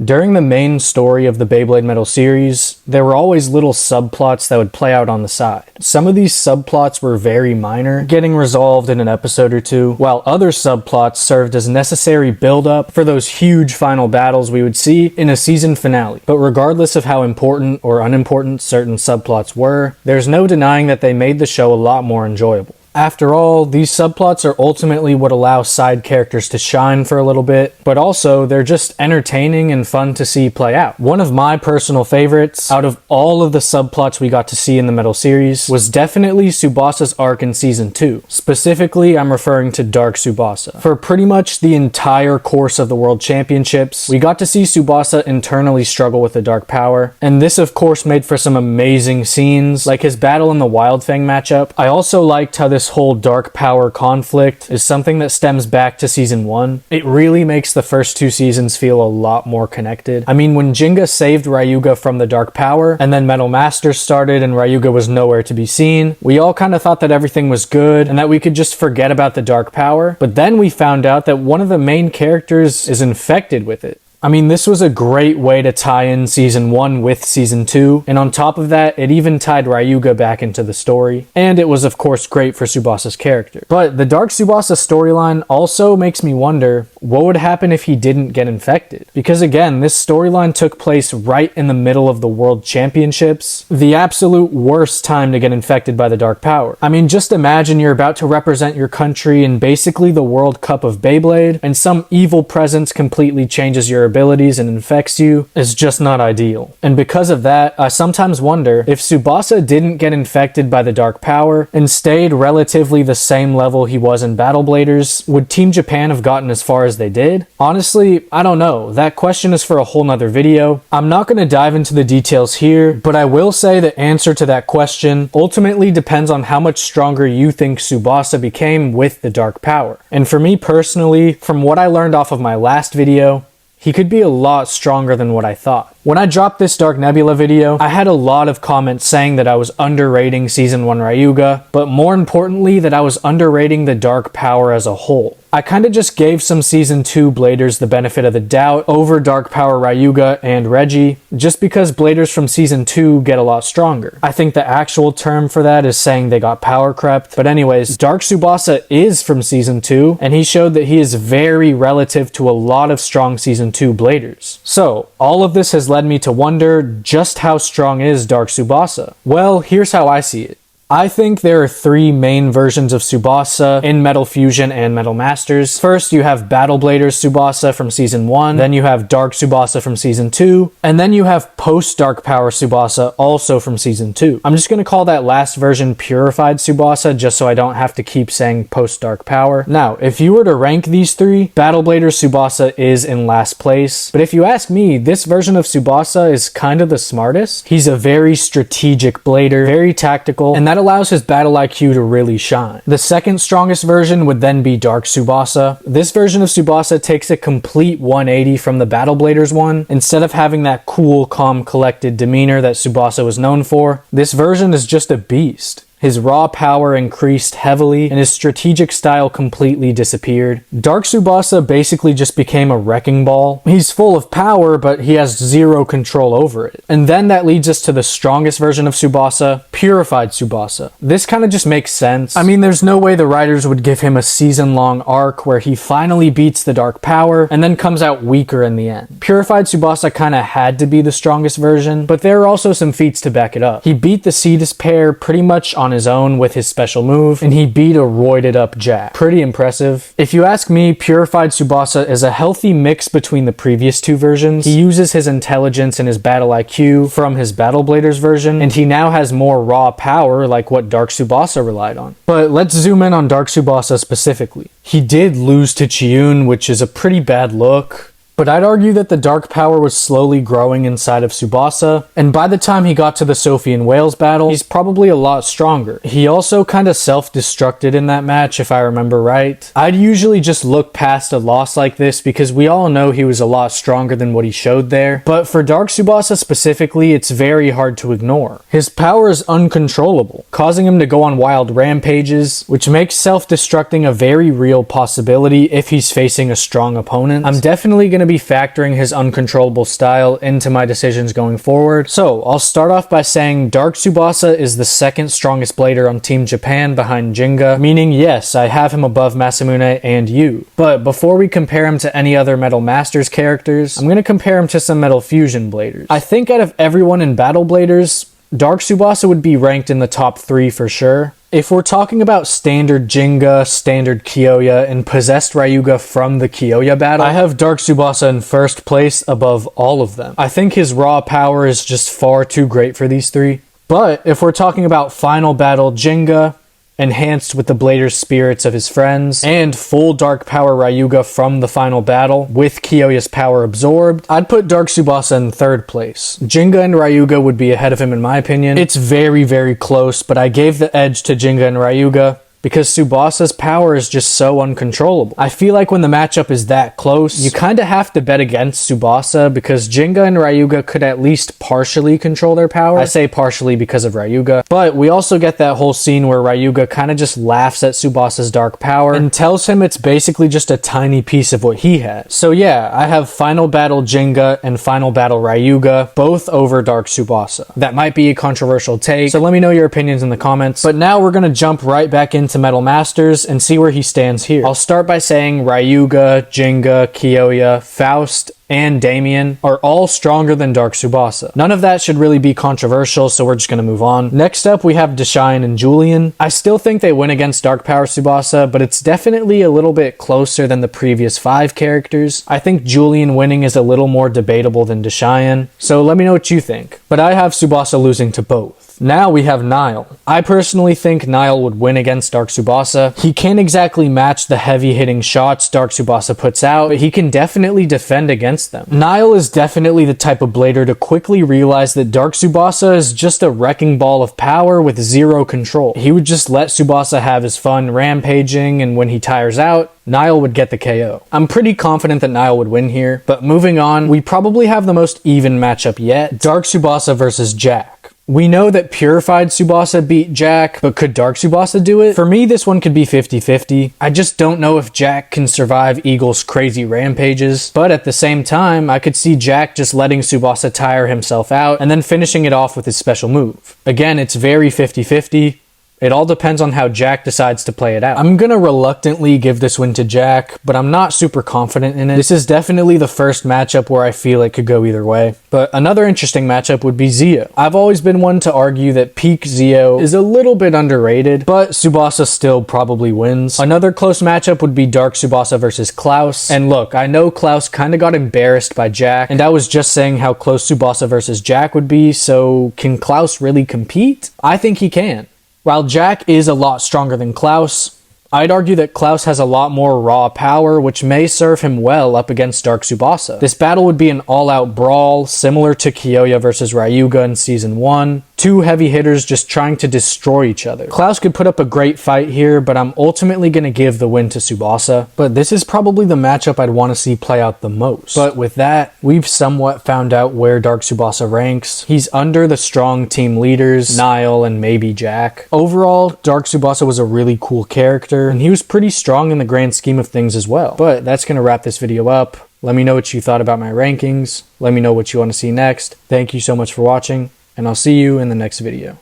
During the main story of the Beyblade Metal series, there were always little subplots that would play out on the side. Some of these subplots were very minor, getting resolved in an episode or two, while other subplots served as necessary build-up for those huge final battles we would see in a season finale. But regardless of how important or unimportant certain subplots were, there's no denying that they made the show a lot more enjoyable. After all, these subplots are ultimately what allow side characters to shine for a little bit, but also they're just entertaining and fun to see play out. One of my personal favorites out of all of the subplots we got to see in the Metal series was definitely Tsubasa's arc in Season 2. Specifically, I'm referring to Dark Tsubasa. For pretty much the entire course of the World Championships, we got to see Tsubasa internally struggle with the Dark Power, and this of course made for some amazing scenes, like his battle in the Wild Fang matchup. I also liked how this whole Dark Power conflict is something that stems back to Season 1. It really makes the first two seasons feel a lot more connected. I mean, when Jinga saved Ryuga from the Dark Power, and then Metal Masters started and Ryuga was nowhere to be seen, we all kind of thought that everything was good and that we could just forget about the Dark Power, but then we found out that one of the main characters is infected with it. I mean, this was a great way to tie in Season 1 with Season 2, and on top of that, it even tied Ryuga back into the story, and it was of course great for Tsubasa's character. But the Dark Tsubasa storyline also makes me wonder, what would happen if he didn't get infected? Because again, this storyline took place right in the middle of the World Championships, the absolute worst time to get infected by the Dark Power. I mean, just imagine you're about to represent your country in basically the World Cup of Beyblade, and some evil presence completely changes your abilities and infects you. Is just not ideal. And because of that, I sometimes wonder if Tsubasa didn't get infected by the Dark Power and stayed relatively the same level he was in Battle Bladers, would Team Japan have gotten as far as they did? Honestly, I don't know. That question is for a whole nother video. I'm not going to dive into the details here, but I will say the answer to that question ultimately depends on how much stronger you think Tsubasa became with the Dark Power. And for me personally, from what I learned off of my last video, he could be a lot stronger than what I thought. When I dropped this Dark Nebula video, I had a lot of comments saying that I was underrating Season 1 Ryuga, but more importantly that I was underrating the Dark Power as a whole. I kinda just gave some Season 2 Bladers the benefit of the doubt over Dark Power Ryuga and Reggie, just because Bladers from Season 2 get a lot stronger. I think the actual term for that is saying they got power crept, but anyways, Dark Tsubasa is from Season 2, and he showed that he is very relative to a lot of strong Season 2 Bladers. So, all of this has led me to wonder just how strong is Dark Tsubasa? Well, here's how I see it. I think there are three main versions of Tsubasa in Metal Fusion and Metal Masters. First, you have Battle Bladers Tsubasa from Season 1, then you have Dark Tsubasa from Season 2, and then you have Post-Dark Power Tsubasa also from Season 2. I'm just going to call that last version Purified Tsubasa just so I don't have to keep saying Post-Dark Power. Now, if you were to rank these three, Battle Bladers Tsubasa is in last place, but if you ask me, this version of Tsubasa is kind of the smartest. He's a very strategic blader, very tactical, and that allows his battle IQ to really shine. The second strongest version would then be Dark Tsubasa. This version of Tsubasa takes a complete 180 from the Battle Bladers one. Instead of having that cool, calm, collected demeanor that Tsubasa was known for, this version is just a beast. His raw power increased heavily, and his strategic style completely disappeared. Dark Tsubasa basically just became a wrecking ball. He's full of power, but he has zero control over it. And then that leads us to the strongest version of Tsubasa, Purified Tsubasa. This kind of just makes sense. I mean, there's no way the writers would give him a season-long arc where he finally beats the Dark Power and then comes out weaker in the end. Purified Tsubasa kind of had to be the strongest version, but there are also some feats to back it up. He beat the Cetus pair pretty much on his own with his special move, and he beat a roided up Jack. Pretty impressive. If you ask me, Purified Tsubasa is a healthy mix between the previous two versions. He uses his intelligence and his battle IQ from his Battle Bladers version, and he now has more raw power like what Dark Tsubasa relied on. But let's zoom in on Dark Tsubasa specifically. He did lose to Chiun, which is a pretty bad look. But I'd argue that the Dark Power was slowly growing inside of Tsubasa, and by the time he got to the Sophie and Wales battle, he's probably a lot stronger. He also kind of self-destructed in that match, if I remember right. I'd usually just look past a loss like this because we all know he was a lot stronger than what he showed there, but for Dark Tsubasa specifically, it's very hard to ignore. His power is uncontrollable, causing him to go on wild rampages, which makes self-destructing a very real possibility if he's facing a strong opponent. I'm definitely going to to be factoring his uncontrollable style into my decisions going forward. So I'll start off by saying Dark Tsubasa is the second strongest blader on Team Japan behind Jinga, meaning yes, I have him above Masamune and Yu. But before we compare him to any other Metal Masters characters, I'm going to compare him to some Metal Fusion bladers. I think out of everyone in Battle Bladers, Dark Tsubasa would be ranked in the top 3 for sure. If we're talking about standard Jinga, standard Kyoya, and possessed Ryuga from the Kyoya battle, I have Dark Tsubasa in first place above all of them. I think his raw power is just far too great for these 3. But if we're talking about final battle Jinga, enhanced with the Blader's spirits of his friends, and full dark power Ryuga from the final battle, with Kyoya's power absorbed, I'd put Dark Tsubasa in third place. Jinga and Ryuga would be ahead of him in my opinion. It's very, very close, but I gave the edge to Jinga and Ryuga because Tsubasa's power is just so uncontrollable. I feel like when the matchup is that close, you kind of have to bet against Tsubasa because Jinga and Ryuga could at least partially control their power. I say partially because of Ryuga, but we also get that whole scene where Ryuga kind of just laughs at Tsubasa's dark power and tells him it's basically just a tiny piece of what he has. So yeah, I have Final Battle Jinga and Final Battle Ryuga, both over Dark Tsubasa. That might be a controversial take, so let me know your opinions in the comments. But now we're gonna jump right back into Metal Masters and see where he stands here. I'll start by saying Ryuga, Jinga, Kyoya, Faust, and Damien are all stronger than Dark Tsubasa. None of that should really be controversial, so we're just gonna move on. Next up, we have Deshain and Julian. I still think they win against Dark Power Tsubasa, but it's definitely a little bit closer than the previous 5 characters. I think Julian winning is a little more debatable than Deshain, so let me know what you think. But I have Tsubasa losing to both. Now we have Nile. I personally think Nile would win against Dark Tsubasa. He can't exactly match the heavy-hitting shots Dark Tsubasa puts out, but he can definitely defend against them. Nile is definitely the type of blader to quickly realize that Dark Tsubasa is just a wrecking ball of power with zero control. He would just let Tsubasa have his fun rampaging, and when he tires out, Nile would get the KO. I'm pretty confident that Nile would win here, but moving on, we probably have the most even matchup yet, Dark Tsubasa versus Jack. We know that Purified Tsubasa beat Jack, but could Dark Tsubasa do it? For me, this one could be 50-50. I just don't know if Jack can survive Eagle's crazy rampages, but at the same time, I could see Jack just letting Tsubasa tire himself out and then finishing it off with his special move. Again, it's very 50-50. It all depends on how Jack decides to play it out. I'm gonna reluctantly give this win to Jack, but I'm not super confident in it. This is definitely the first matchup where I feel it could go either way. But another interesting matchup would be Zio. I've always been one to argue that peak Zio is a little bit underrated, but Tsubasa still probably wins. Another close matchup would be Dark Tsubasa versus Klaus. And look, I know Klaus kinda got embarrassed by Jack, and I was just saying how close Tsubasa versus Jack would be, so can Klaus really compete? I think he can. While Jack is a lot stronger than Klaus, I'd argue that Klaus has a lot more raw power, which may serve him well up against Dark Tsubasa. This battle would be an all-out brawl, similar to Kyoya versus Ryuga in Season 1. 2 heavy hitters just trying to destroy each other. Klaus could put up a great fight here, but I'm ultimately going to give the win to Tsubasa. But this is probably the matchup I'd want to see play out the most. But with that, we've somewhat found out where Dark Tsubasa ranks. He's under the strong team leaders, Nile and maybe Jack. Overall, Dark Tsubasa was a really cool character, and he was pretty strong in the grand scheme of things as well. But that's going to wrap this video up. Let me know what you thought about my rankings. Let me know what you want to see next. Thank you so much for watching, and I'll see you in the next video.